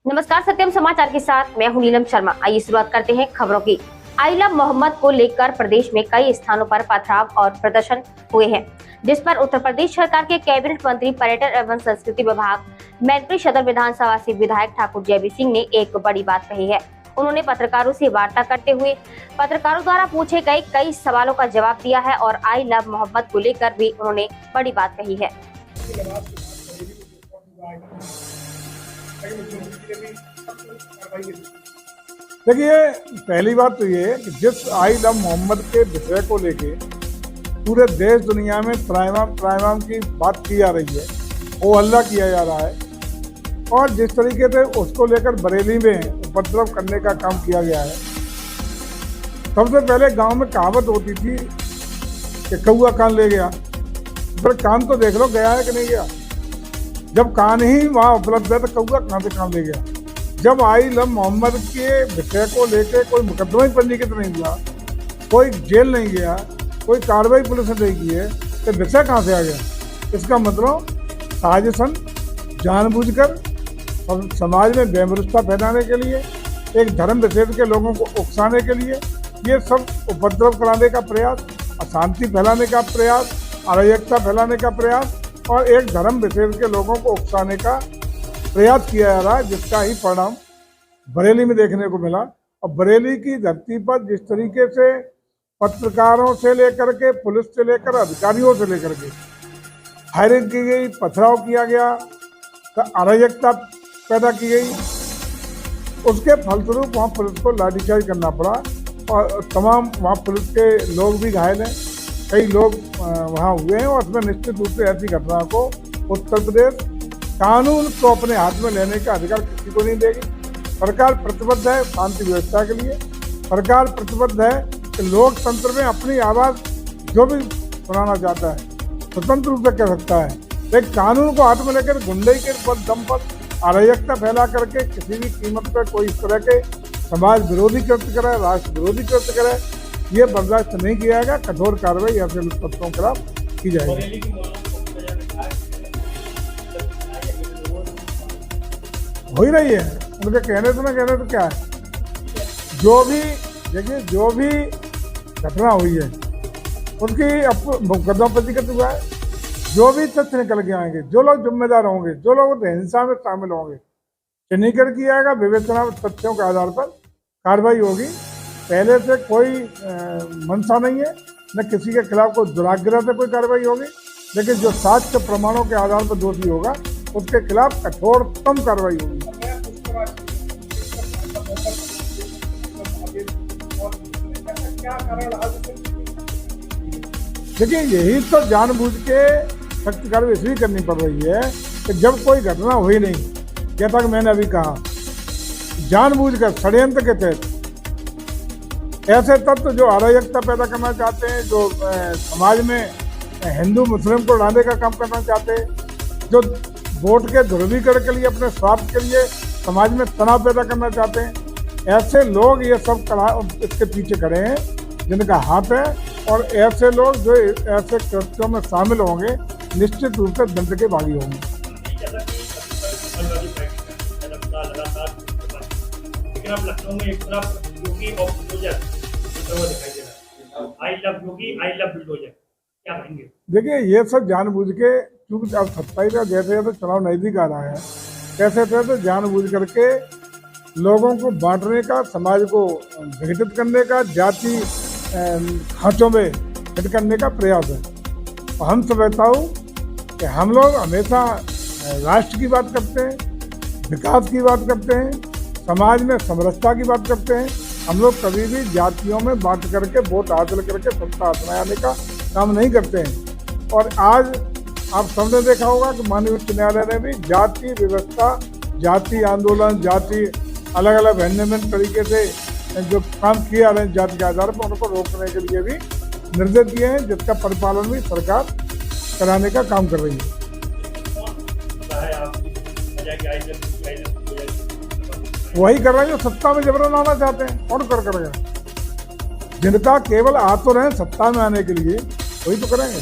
नमस्कार, सत्यम समाचार के साथ मैं हूं नीलम शर्मा। आइए शुरुआत करते हैं खबरों की। आई लव मोहम्मद को लेकर प्रदेश में कई स्थानों पर पथराव और प्रदर्शन हुए हैं, जिस पर उत्तर प्रदेश सरकार के कैबिनेट मंत्री पर्यटन एवं संस्कृति विभाग मैनपुरी सदर विधानसभा से विधायक ठाकुर जयवीर सिंह ने एक बड़ी बात कही है। उन्होंने पत्रकारों से वार्ता करते हुए पत्रकारों द्वारा पूछे गए कई सवालों का जवाब दिया है और आई लव मोहम्मद को लेकर भी उन्होंने बड़ी बात कही है। देखिए, पहली बात तो ये है कि जिस आई लव मोहम्मद के विषय को लेके पूरे देश दुनिया में प्राइमाम की बात की जा रही है, वो हल्ला किया जा रहा है और जिस तरीके से उसको लेकर बरेली में उपद्रव करने का काम किया गया है। सबसे पहले गांव में कहावत होती थी कि कौआ कान ले गया, पर कान तो देख लो गया है कि नहीं गया। जब कान ही वहाँ उपलब्ध है तो कौआ कहाँ से कान ले गया। जब आई लव मोहम्मद के विषय को लेकर कोई मुकदमा ही पंजीकृत नहीं हुआ, कोई जेल नहीं गया, कोई कार्रवाई पुलिस ने नहीं की है, तो विषय कहाँ से आ गया। इसका मतलब साजिशन जानबूझकर समाज में बेभरोसा फैलाने के लिए, एक धर्म विशेष के लोगों को उकसाने के लिए ये सब उपद्रव कराने का प्रयास, अशांति फैलाने का प्रयास, अराजकता फैलाने का प्रयास और एक धर्म विशेष के लोगों को उकसाने का प्रयास किया जा रहा है, जिसका ही परिणाम बरेली में देखने को मिला। और बरेली की धरती पर जिस तरीके से पत्रकारों से लेकर के पुलिस से लेकर अधिकारियों से लेकर के फायरिंग की गई, पथराव किया गया, तो अराजकता पैदा की गई, उसके फलस्वरूप वहाँ पुलिस को लाठीचार्ज करना पड़ा और तमाम वहाँ पुलिस के लोग भी घायल हैं, कई लोग वहाँ हुए हैं। और उसमें निश्चित रूप से ऐसी घटना को उत्तर प्रदेश कानून को अपने हाथ में लेने का अधिकार किसी को नहीं देगी। सरकार प्रतिबद्ध है शांति व्यवस्था के लिए, सरकार प्रतिबद्ध है कि लोकतंत्र में अपनी आवाज़ जो भी सुनाना चाहता है स्वतंत्र रूप से कह सकता है। एक कानून को हाथ में लेकर गुंडई के दम पर अराजकता फैला करके किसी भी कीमत पर कोई इस तरह के समाज विरोधी कृत्य करे, राष्ट्र विरोधी कृत्य करे, ये बर्दाश्त नहीं किया जाएगा। कठोर कार्रवाई ऐसे तत्वों के खिलाफ की जाएगी। हो ही रही है, उनके कहने तो क्या है, जो भी देखिए जो भी घटना हुई है उनकी मुकदमा पंजीकृत हुआ है। जो भी तथ्य निकल के आएंगे, जो लोग जिम्मेदार होंगे, जो लोग हिंसा में शामिल होंगे, चिन्हीकरण किया जाएगा, विवेचना तथ्यों के आधार पर कार्रवाई होगी। पहले से कोई मंशा नहीं है, न किसी के खिलाफ कोई दुराग्रह से कोई कार्रवाई होगी, लेकिन जो साक्ष्य प्रमाणों के आधार पर दोषी होगा उसके खिलाफ कठोरतम कार्रवाई होगी। देखिए, यही तो जानबूझ के सख्त कार्रवाई इसलिए करनी पड़ रही है कि जब कोई घटना हुई नहीं, जैसा कि मैंने अभी कहा, जानबूझकर षड्यंत्र के तहत ऐसे तत्व जो अराजकता पैदा करना चाहते हैं, जो समाज में हिंदू मुस्लिम को लड़ाने का काम करना चाहते हैं, जो वोट के ध्रुवीकरण के लिए, अपने स्वार्थ के लिए समाज में तनाव पैदा करना चाहते हैं, ऐसे लोग ये सब इसके पीछे खड़े हैं जिनका हाथ है। और ऐसे लोग जो ऐसे कृत्यों में शामिल होंगे निश्चित रूप से दंड के भागी होंगे। लखनऊ में एक तरफ योगी और बुलडोजर दिखाई दे रहा है, I love Yogi, I love bulldozer, क्या कहेंगे? देखिए, ये सब जानबूझ के, क्योंकि अब 27 का जैसे जैसे चुनाव नजदीक आ रहा है, कैसे कैसे जानबूझ करके लोगों को बांटने का, समाज को विघटित करने का, जाति खांचों में फिट करने का प्रयास है। और हम समझता हूँ कि हम लोग हमेशा राष्ट्र की बात करते हैं, विकास की बात करते हैं, समाज में समरसता की बात करते हैं। हम लोग कभी भी जातियों में बांट करके वोट हासिल करके सत्ता हाथ में आने का काम नहीं करते हैं। और आज आप सबने देखा होगा कि माननीय उच्च न्यायालय ने भी जाति व्यवस्था, जाति आंदोलन, जाति अलग अलग भिन्न भिन्न तरीके से जो काम किए जा रहे हैं जाति के आधार पर, उनको रोकने के लिए भी निर्देश दिए हैं, जिसका परिपालन भी सरकार कराने का काम कर रही है। वही कर रहे हैं जो सत्ता में जबरन आना चाहते हैं। कौन कर करेगा? जिनका केवल आ तो रहे सत्ता में आने के लिए, वही तो करेंगे।